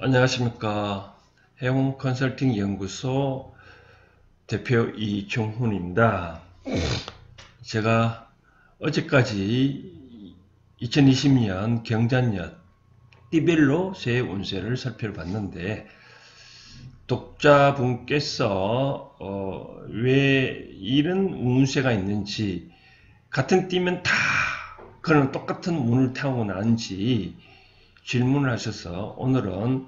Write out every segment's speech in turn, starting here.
안녕하십니까. 해운 컨설팅 연구소 대표 이종훈입니다. 제가 어제까지 2020년 경자년 띠별로 새해 운세를 살펴봤는데, 독자분께서 왜 이런 운세가 있는지, 같은 띠면 다 그런 똑같은 운을 타고 나는지 질문을 하셔서, 오늘은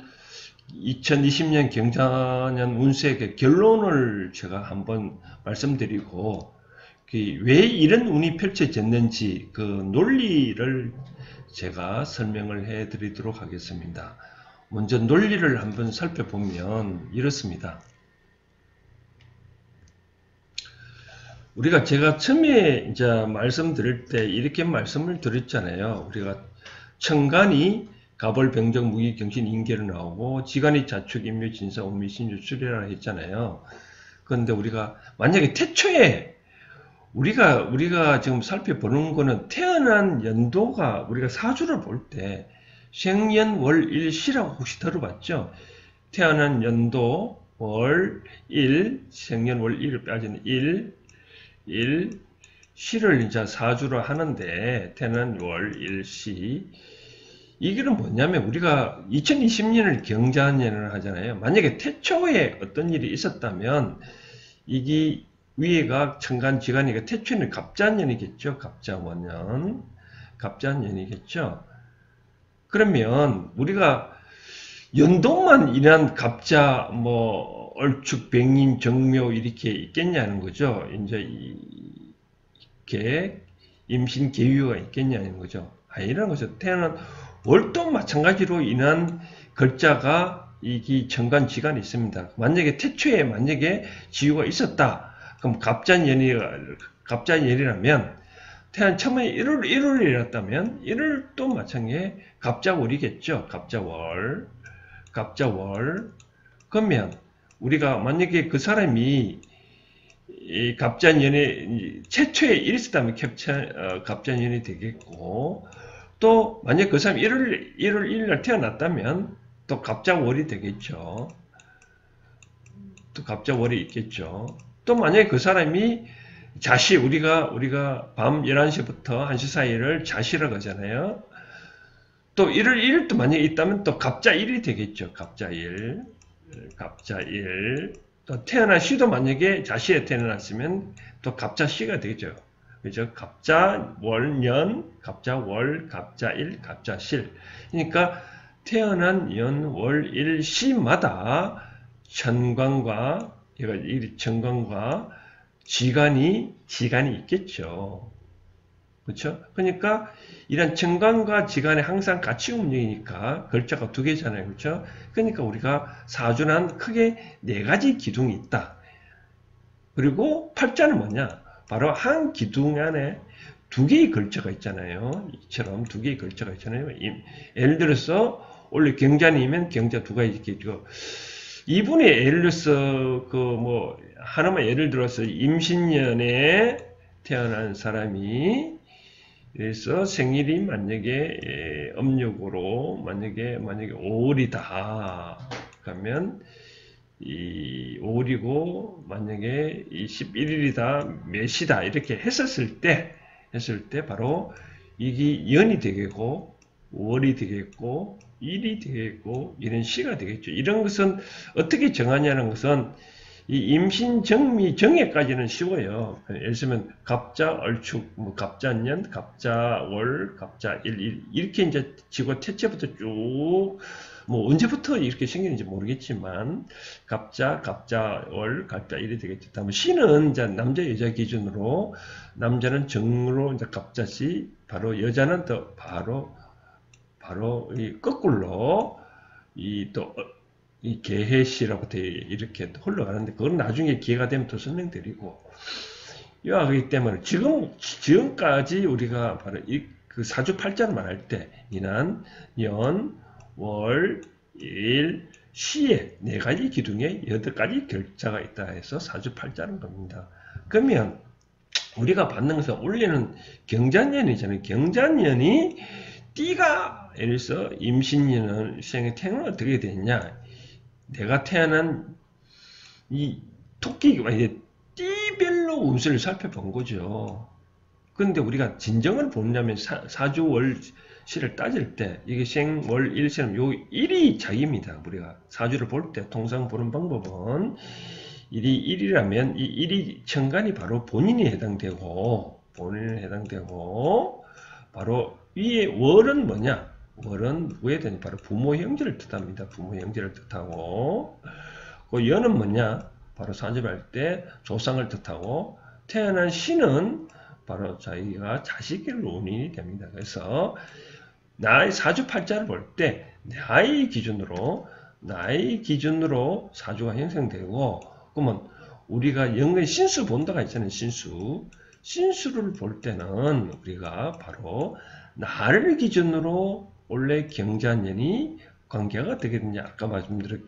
2020년 경자년 운세의 결론을 제가 한번 말씀드리고, 왜 이런 운이 펼쳐졌는지 그 논리를 제가 설명을 해 드리도록 하겠습니다. 먼저 논리를 한번 살펴보면 이렇습니다. 제가 처음에 이제 말씀드릴 때 이렇게 말씀을 드렸잖아요. 우리가 천간이 가벌, 병정, 무기, 경신, 인계로 나오고, 지간이 자축, 임묘, 진사, 오미, 신유, 수리라 했잖아요. 그런데 우리가 만약에 태초에 우리가 지금 살펴보는 거는 태어난 연도가, 우리가 사주를 볼 때 생년 월 일 시라고 혹시 들어봤죠? 태어난 연도 월 일, 생년 월 일을 빠지는 일 시를 이제 사주로 하는데, 태어난 월 일 시, 이게는 뭐냐면 우리가 2020년을 경자년을 하잖아요. 만약에 태초에 어떤 일이 있었다면 이게 위에가 천간지간이가 태초에는 갑자년이겠죠. 갑자년이겠죠. 그러면 우리가 연도만 인한 갑자, 얼축, 병인, 정묘 이렇게 있겠냐는 거죠. 이제 이렇게 임신, 계유가 있겠냐는 거죠. 아니라는 거죠. 태어난 월도 마찬가지로 인한 글자가 이게 천간지간이 있습니다. 만약에 태초에 지유가 있었다. 그럼 갑자년이라면 태어난 처음에 1월이었다면 1월도 마찬가지에 갑자월이겠죠. 갑자월. 그러면 우리가 만약에 그 사람이 이 갑자년에 최초에 있었다면 갑자년이 되겠고, 또 만약 그 사람이 1월 1일 태어났다면 또 갑자월이 되겠죠. 또 갑자월이 있겠죠. 또 만약에 그 사람이 우리가 밤 11시부터 1시 사이를 자시라고 하잖아요. 또 1월 1일도 만약에 있다면 또 갑자일이 되겠죠. 갑자일. 또 태어난 시도 만약에 자시에 태어났으면 또 갑자시가 되겠죠. 그죠? 갑자, 월, 년, 갑자월, 갑자일, 갑자실. 그러니까 태어난 연, 월, 일, 시마다 천간과 지간이 있겠죠. 그렇죠? 그러니까 이런 천간과 지간이 항상 같이 움직이니까 글자가 두 개잖아요. 그렇죠? 그러니까 우리가 사주는 크게 네 가지 기둥이 있다. 그리고 팔자는 뭐냐? 바로 한 기둥 안에 두 개의 글자가 있잖아요. 이처럼 두 개의 글자가 있잖아요. 예를 들어서 원래 경자님이면 경자 두 가지 있겠죠. 이분이 예를 들어서 하나만 예를 들어서 임신년에 태어난 사람이, 그래서 생일이 만약에 음력으로 만약에 5월이다. 그러면 이 5월이고 만약에 11일이다, 몇이다 이렇게 했을 때 바로 이게 연이 되겠고 5월이 되겠고 일이 되겠고 이런 시가 되겠죠. 이런 것은 어떻게 정하냐는 것은 이 임신, 정미, 정예까지는 쉬워요. 예를 들면 갑자, 얼축, 갑자년, 갑자월, 갑자일 이렇게 이제 지구 태초부터 쭉 언제부터 이렇게 생기는지 모르겠지만 갑자월, 갑자일이 되겠죠. 다음에 시는 이제 남자 여자 기준으로, 남자는 정으로 이제 갑자시, 바로 여자는 또 바로 이 거꾸로 이 개해시라고 이렇게 흘러가는데, 그건 나중에 기회가 되면 또 설명드리고, 이와 그렇기 때문에 지금까지 우리가 바로 그 사주팔자를 말할 때 인한, 연, 월, 일, 시에 네 가지 기둥에 8가지 글자가 있다 해서 사주팔자는 겁니다. 그러면 우리가 받는 것은 원래는 경자년이잖아요. 경자년이 띠가 예를 들어서 임신인은 생에 태어나면 어떻게 되냐? 내가 태어난 이 토끼가 이제 띠별로 운세를 살펴본 거죠. 그런데 우리가 진정을 보냐면 사주월시를 따질 때 이게 생월 일생 요 일이 자기입니다. 우리가 사주를 볼 때 통상 보는 방법은 일이 일이라면 이 일이 천간이 바로 본인이 해당되고 바로 위에 월은 뭐냐? 월은 뭐에 되냐? 바로 부모 형제를 뜻합니다. 부모 형제를 뜻하고 그 연은 뭐냐? 바로 사주를 할 때 조상을 뜻하고 태어난 신은 바로 자기가 자식의 원인이 됩니다. 그래서 나의 사주팔자를 볼 때 나의 기준으로 사주가 형성되고 그러면 우리가 영의 신수 본다가 있잖아요. 신수를 볼 때는 우리가 바로 나를 기준으로 원래 경자년이 관계가 어떻게 되냐 아까 말씀드렸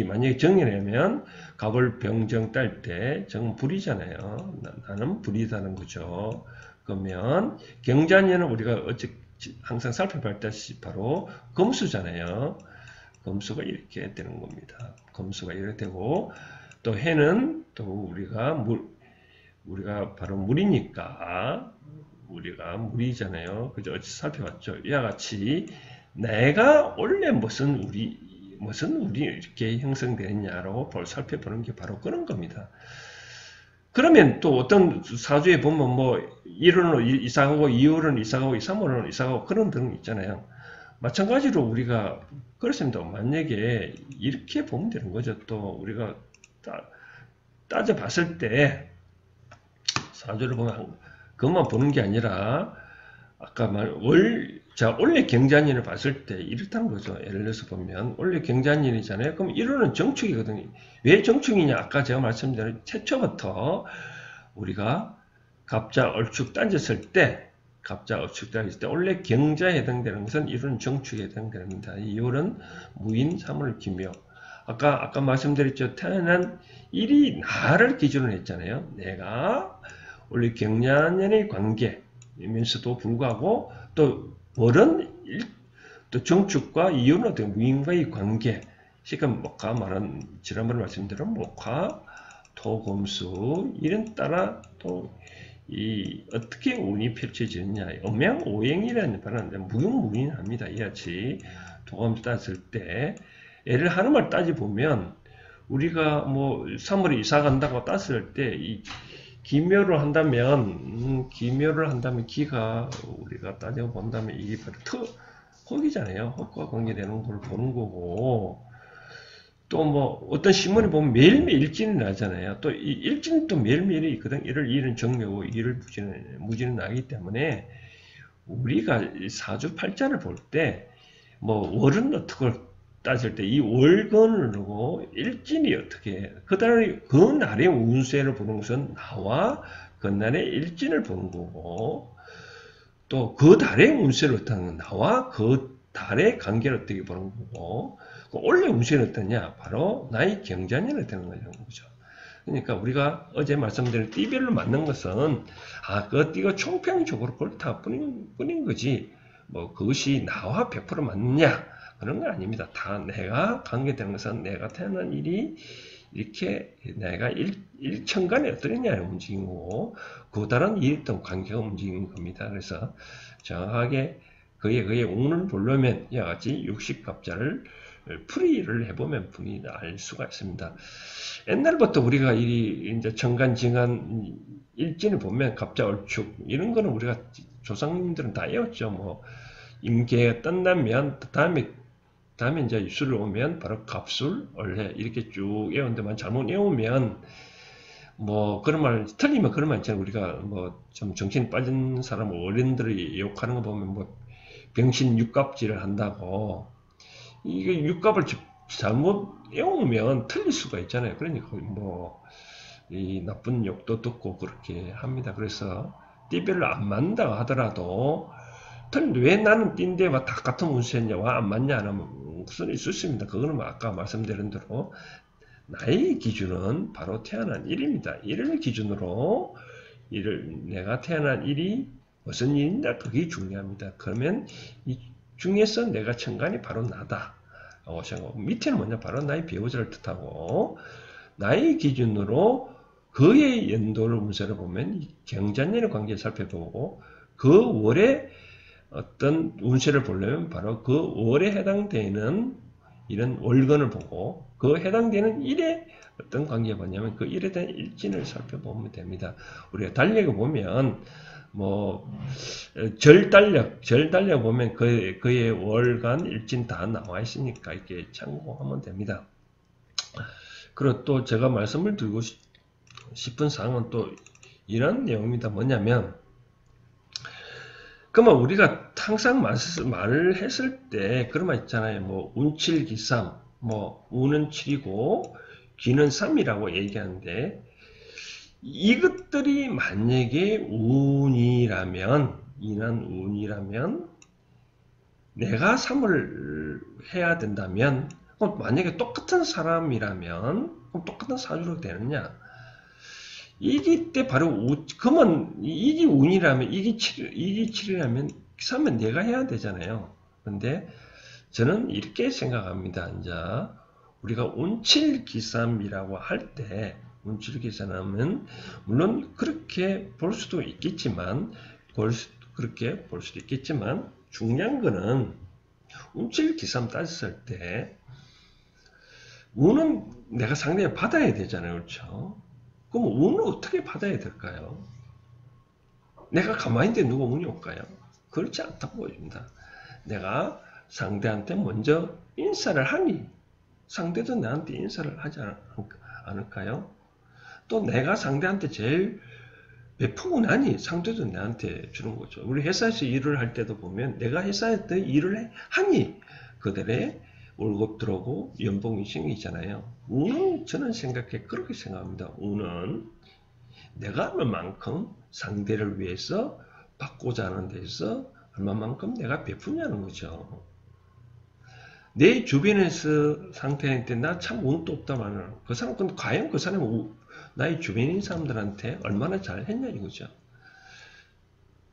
만약에 정년이라면 갑을 병정 딸 때 정불이잖아요. 나는 불이다는 거죠. 그러면 경자년은 우리가 항상 살펴봤다시피 바로 금수잖아요. 금수가 이렇게 되는 겁니다. 금수가 이렇게 되고 또 해는 또 우리가 바로 물이니까 우리가 물이잖아요. 그죠? 어찌 살펴봤죠. 이와 같이 내가 원래 무슨 우리 이렇게 형성되느냐로 살펴보는 게 바로 그런 겁니다. 그러면 또 어떤 사주에 보면 뭐 1월은 이사가고 2월은 이사가고 3월은 이사가고 그런 등 있잖아요. 마찬가지로 우리가 그렇습니다. 만약에 이렇게 보면 되는 거죠. 또 우리가 따져봤을 때 사주를 보면 그것만 보는 게 아니라 아까 원래 경자년을 봤을 때 이렇다는 거죠. 예를 들어서 보면 원래 경자년이잖아요. 그럼 1호는 정축이거든요. 왜 정축이냐? 아까 제가 말씀드린 최초부터 우리가 갑자 얼축 따졌을 때 원래 경자에 해당되는 것은 1호는 정축에 해당됩니다. 2호는 무인, 3호는 기묘. 아까 말씀드렸죠. 태어난 일이 나를 기준으로 했잖아요. 내가 원래 경자년의 관계이면서도 불구하고 또 월은 또 정축과 이윤 어떤 무인과의 관계. 지금 목화 말은 지난번에 말씀드린 목화, 토금수 이런 따라 또 어떻게 운이 펼쳐지느냐. 음양오행이라는 말은 무용무인합니다. 이같이 도금 따질 때 예를 하나만 따져보면 우리가 뭐 3월에 이사 간다고 따졌을 때 기묘를 한다면 기가 우리가 따져본다면 이게 바로 흙이잖아요. 흙과 관계되는 걸 보는 거고 또 뭐 어떤 신문에 보면 매일매일 일진이 나잖아요. 또 이 일진은 또 매일매일이 있거든. 1월 2일은 정묘고 2일 무진은 나기 때문에 우리가 사주팔자를 볼 때 뭐 월은 어떻게 따질 때 이 월건을 두고 일진이 어떻게 그 날의 운세를 보는 것은 나와 그날의 일진을 보는 거고 또 그 달의 운세를 어떻게 나와 그 달의 관계를 어떻게 보는 거고 원래 운세는 어떠냐 바로 나의 경자년을 되는 거죠. 그러니까 우리가 어제 말씀드린 띠별로 맞는 것은 그 띠가 총평적으로 그렇다 뿐인 거지 뭐 그것이 나와 100% 맞느냐 그런 건 아닙니다. 다 내가 관계되는 것은 내가 태어난 일이 이렇게 내가 일천간에 어떠느냐를 움직이는 거고 그 다른 일했던 관계가 움직이는 겁니다. 그래서 정확하게 그의 운을 보려면 이와 같이 60갑자를 풀이를 해보면 분이 알 수가 있습니다. 옛날부터 우리가 이제 정간, 정한 일진을 보면 갑자, 얼축 이런 거는 우리가 조상님들은 다 외웠죠. 뭐 임계가 끝나면 다음에 이제 유술을 오면 바로 갑술, 얼해 이렇게 쭉 외웠는데만 잘못 외우면 뭐 그런 말 틀리면 그런 말 있잖아요. 우리가 뭐 좀 정신 빠진 사람 어른들이 욕하는 거 보면 뭐 병신 육갑질을 한다고 이게 육갑을 잘못 외우면 틀릴 수가 있잖아요. 그러니까 뭐 이 나쁜 욕도 듣고 그렇게 합니다. 그래서 띠별로 안 맞는다고 하더라도 왜 나는 띠인데 다 같은 운세냐 와 안 맞냐 안 하면 무슨 있을 수 있습니다. 그거는 아까 말씀드린 대로 나의 기준은 바로 태어난 일입니다. 일을 기준으로 내가 태어난 일이 무슨 일이냐 그게 중요합니다. 그러면 중에서 내가 천간이 바로 나다. 생각하고, 밑에는 뭐냐? 바로 나의 배우자를 뜻하고, 나의 기준으로 그의 연도를 운세를 보면 경자년의 관계를 살펴보고, 그 월의 어떤 운세를 보려면 바로 그 월에 해당되는 이런 월건을 보고, 그 해당되는 일에 어떤 관계가 뭐냐면 그 일에 대한 일진을 살펴보면 됩니다. 우리가 달력을 보면 뭐 절달력 보면 그의 월간 일진 다 나와 있으니까 이렇게 참고하면 됩니다. 그리고 또 제가 말씀을 드리고 싶은 사항은 또 이런 내용입니다. 뭐냐면 그러면 우리가 항상 말을 했을 때 그런 말 있잖아요. 뭐 운칠기삼, 뭐 운은 7이고 기는 3이라고 얘기하는데 이것들이 만약에 운이라면 내가 3을 해야 된다면 만약에 똑같은 사람이라면 그럼 똑같은 사주로 되느냐? 이기 때 바로 그러면 이기 운이라면 이기 7이라면 3은 내가 해야 되잖아요. 근데 저는 이렇게 생각합니다. 이제 우리가 운칠기삼이라고 할 때 운칠기삼은 물론 그렇게 볼 수도 있겠지만 그렇게 볼 수도 있겠지만 중요한 거는 운칠기삼 따졌을 때 운은 내가 상대에 받아야 되잖아요. 그렇죠? 그럼 운을 어떻게 받아야 될까요? 내가 가만히 있는데 누가 운이 올까요? 그렇지 않다고 보입니다. 내가 상대한테 먼저 인사를 하니 상대도 나한테 인사를 하지 않을까요? 또 내가 상대한테 제일 베푸고 나니 상대도 나한테 주는 거죠. 우리 회사에서 일을 할 때도 보면 내가 회사에서 일을 하니 그들의 월급 들어오고 연봉 인생이잖아요. 운은 저는 그렇게 생각합니다. 운은 내가 얼마만큼 상대를 위해서 받고자 하는 데서 얼마만큼 내가 베푸냐는 거죠. 내 주변에서 상태한테 나 참 운도 없다마는 그 사람 근데 과연 그 사람이 나의 주변인 사람들한테 얼마나 잘했냐 이거죠.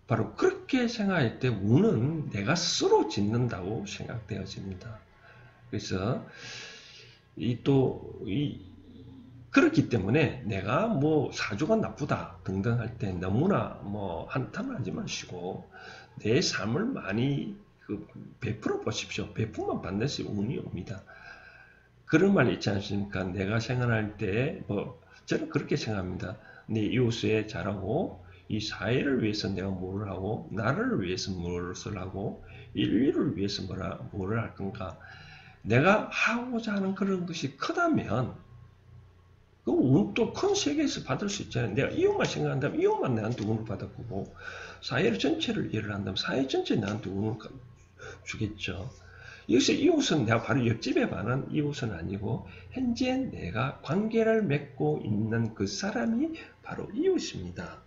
바로 그렇게 생각할 때 운은 내가 스스로 짓는다고 생각되어집니다. 그래서 그렇기 때문에 내가 뭐 사주가 나쁘다 등등 할 때 너무나 뭐 한탄하지 마시고 내 삶을 많이 베풀어 보십시오. 베풀면 반드시 운이 옵니다. 그런 말 있지 않습니까? 내가 생활할 때 저는 그렇게 생각합니다. 내 이웃에 잘하고 이 사회를 위해서 내가 뭘 하고 나를 위해서 무엇을 하고 인류를 위해서 뭐를 할 건가? 내가 하고자 하는 그런 것이 크다면 그 운도 큰 세계에서 받을 수 있잖아요. 내가 이웃만 생각한다면 이웃만 나한테 운을 받아보고 사회 전체를 일을 한다면 사회 전체 나한테 운을 주겠죠. 여기서 이웃은 내가 바로 옆집에 반한 이웃은 아니고 현재 내가 관계를 맺고 있는 그 사람이 바로 이웃입니다.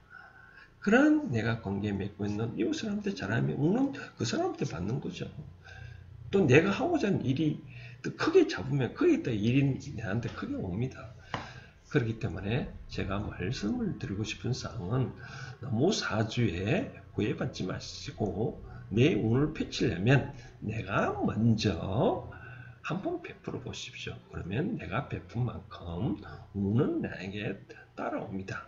그런 내가 관계 맺고 있는 이웃 사람한테 잘하면 운은 그 사람한테 받는 거죠. 또 내가 하고자 하는 일이 더 크게 잡으면 거기다 일이 내한테 크게 옵니다. 그렇기 때문에 제가 말씀을 드리고 싶은 사항은 너무 사주에 구애받지 마시고 내 운을 펼치려면 내가 먼저 한번 베풀어 보십시오. 그러면 내가 베푼 만큼 운은 나에게 따라옵니다.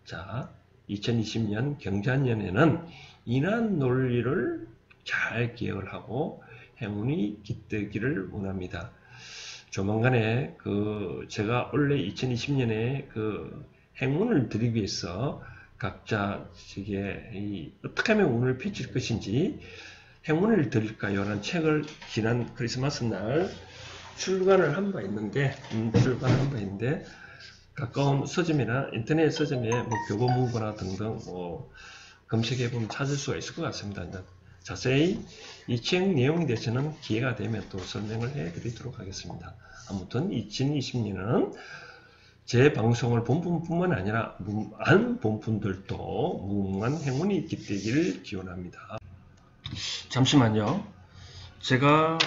자, 2020년 경자년에는 이러한 논리를 잘 기억을 하고 행운이 깃들기를 원합니다. 조만간에 제가 원래 2020년에 행운을 드리기 위해서 각자 어떻게 하면 운을 펼칠 것인지 행운을 드릴까요? 라는 책을 지난 크리스마스 날 출간을 한 바 있는데 가까운 서점이나 인터넷 서점에 교보문고나 등등 검색해 보면 찾을 수가 있을 것 같습니다. 자세히 이 책 내용에 대해서는 기회가 되면 또 설명을 해 드리도록 하겠습니다. 아무튼 2020년은 제 방송을 본 분뿐만 아니라 안 본 분들도 무궁한 행운이 깃들기를 기원합니다. 잠시만요. 제가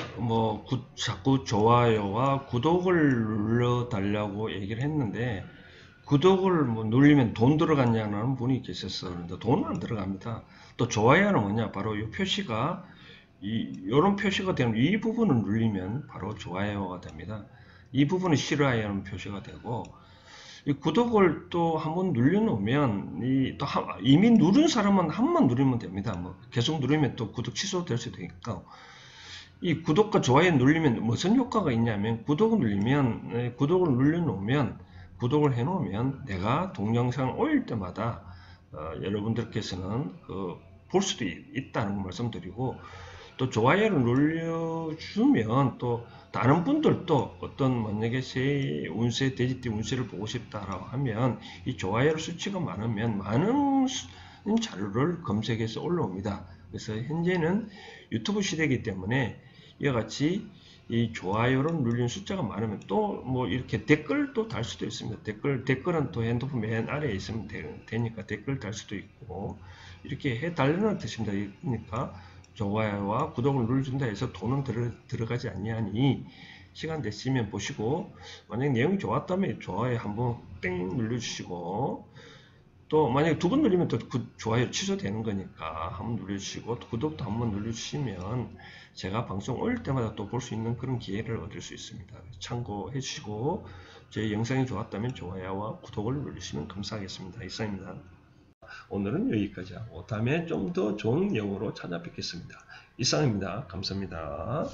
자꾸 좋아요와 구독을 눌러달라고 얘기를 했는데 구독을 누르면 돈 들어갔냐는 분이 계셨어요. 그런데 돈은 안 들어갑니다. 또 좋아요는 뭐냐? 바로 이 표시가 이런 표시가 되면 이 부분을 누르면 바로 좋아요가 됩니다. 이 부분은 싫어요라는 표시가 되고, 이 구독을 또 한번 눌러놓으면 이미 누른 사람은 한 번 누르면 됩니다. 뭐 계속 누르면 또 구독 취소될 수도 있고, 이 구독과 좋아요 누르면 무슨 효과가 있냐면 구독을 눌러놓으면 구독을 해놓으면 내가 동영상을 올릴 때마다 여러분들께서는 볼 수도 있다는 걸 말씀드리고, 또 좋아요를 눌러주면 또 다른 분들도 어떤 만약에 새 운세, 돼지띠 운세를 보고 싶다라고 하면 이 좋아요 수치가 많으면 많은 자료를 검색해서 올라옵니다. 그래서 현재는 유튜브 시대이기 때문에 이와 같이 이 좋아요를 눌린 숫자가 많으면 또 뭐 이렇게 댓글도 달 수도 있습니다. 댓글은 또 핸드폰 맨 아래에 있으면 되니까 댓글 달 수도 있고, 이렇게 해달라는 뜻입니다. 그러니까 좋아요와 구독을 눌러준다 해서 돈은 들어가지 않냐니, 시간 되시면 보시고, 만약 내용이 좋았다면 좋아요 한번 땡 눌러주시고, 또 만약에 두 번 누르면 또 좋아요 취소되는 거니까 한번 눌러주시고, 또 구독도 한번 눌러주시면 제가 방송 올릴 때마다 또 볼 수 있는 그런 기회를 얻을 수 있습니다. 참고해 주시고, 제 영상이 좋았다면 좋아요와 구독을 누르시면 감사하겠습니다. 이상입니다. 오늘은 여기까지 하고 다음에 좀 더 좋은 내용으로 찾아뵙겠습니다. 이상입니다. 감사합니다.